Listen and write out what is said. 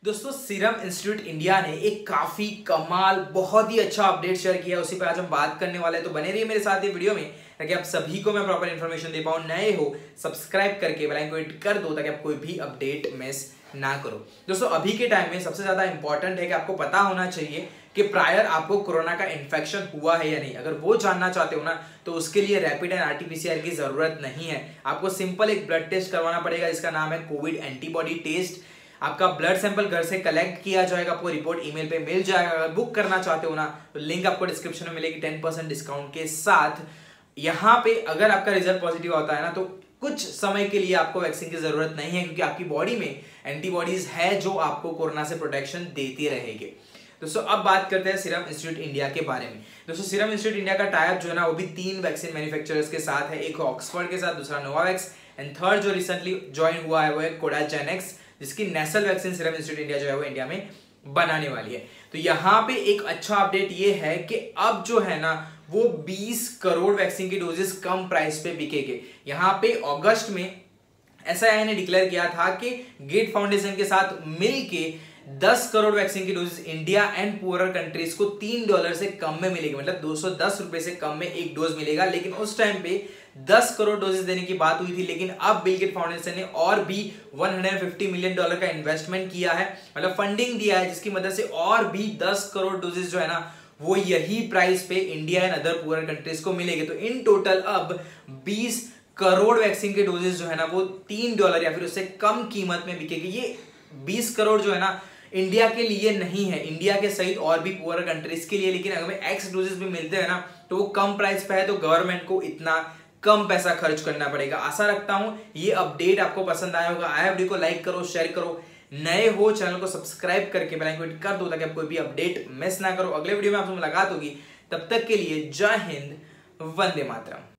दोस्तों serum institute India ने एक काफी कमाल बहुत ही अच्छा अपडेट शेयर किया है, उसी पे आज हम बात करने वाले हैं। तो बने रहिए मेरे साथ ये वीडियो में ताकि आप सभी को मैं प्रॉपर इन्फॉर्मेशन दे पाऊं। नए हो सब्सक्राइब करके बेल आइकन को हिट कर दो ताकि आप कोई भी अपडेट मिस ना करो। दोस्तों अभी के टाइम में सबसे ज्यादा इंपॉर्टेंट है कि आपको पता होना चाहिए कि प्रायर आपको कोरोना का इन्फेक्शन हुआ है या नहीं। अगर वो जानना चाहते हो ना तो उसके लिए रैपिड एंड आरटीपीसीआर की जरूरत नहीं है। आपको सिंपल एक ब्लड टेस्ट करवाना पड़ेगा जिसका नाम है कोविड एंटीबॉडी टेस्ट। आपका ब्लड सैंपल घर से कलेक्ट किया जाएगा, आपको रिपोर्ट ईमेल पे मिल जाएगा। अगर बुक करना चाहते हो ना तो लिंक आपको डिस्क्रिप्शन में मिलेगी 10% डिस्काउंट के साथ। यहाँ पे अगर आपका रिजल्ट पॉजिटिव होता है ना तो कुछ समय के लिए आपको वैक्सीन की जरूरत नहीं है, क्योंकि आपकी बॉडी में एंटीबॉडीज है जो आपको कोरोना से प्रोटेक्शन देती रहेगी। दोस्तों अब बात करते हैं सीरम इंस्टीट्यूट इंडिया के बारे में। दोस्तों सीरम इंस्टीट्यूट इंडिया का टाइप जो है ना वो भी 3 वैक्सीन मैन्युफैक्चरर्स के साथ है। एक ऑक्सफोर्ड के साथ, दूसरा नोवावैक्स एंड थर्ड जो रिसेंटली ज्वाइन हुआ है वो है कोडाजेनेक्स, जिसकी national vaccine serum institute India जो है वो इंडिया में बनाने वाली है। तो यहाँ पे एक अच्छा अपडेट ये है कि अब जो है ना वो 20 करोड़ वैक्सीन की डोजेस कम प्राइस पे बिकेंगे। यहाँ पे अगस्त में SII ने डिक्लेयर किया था कि गेट फाउंडेशन के साथ मिलके 10 करोड़ वैक्सीन की doses India and poorer countries को $3 से कम में मिलेगी, मतलब 210 रुपए से कम में एक डोज मिलेगा। लेकिन उस टाइम पे 10 करोड़ डोजेस देने की बात हुई थी, लेकिन अब बिल गेट फाउंडेशन ने और भी $150 मिलियन का इन्वेस्टमेंट किया है, मतलब फंडिंग दिया है, जिसकी मदद से और भी 10 करोड़ डोजेस जो है ना वो यही प्राइस पे India and other poorer countries को मिलेंगे। तो इन टोटल अब 20 करोड़ वैक्सीन के डोजेस जो है ना वो $3 या फिर उससे कम कीमत में बिकेगी। ये 20 करोड़ जो है ना इंडिया के लिए नहीं है, इंडिया के सहित और भी पुअर कंट्रीज के लिए। लेकिन अगर एक्स डोजेस भी मिलते हैं ना तो वो कम प्राइस पे है, तो गवर्नमेंट को इतना कम पैसा खर्च करना पड़ेगा। आशा रखता हूं ये अपडेट आपको पसंद आया होगा। आया वीडियो को लाइक करो, शेयर करो, नए हो चैनल को सब्सक्राइब करके बेल आइकन को हिट कर दो ताकि आप कोई भी अपडेट मिस ना करो। अगले वीडियो में आपसे मुलाकात होगी, तब तक के लिए जय हिंद, वंदे मातरम।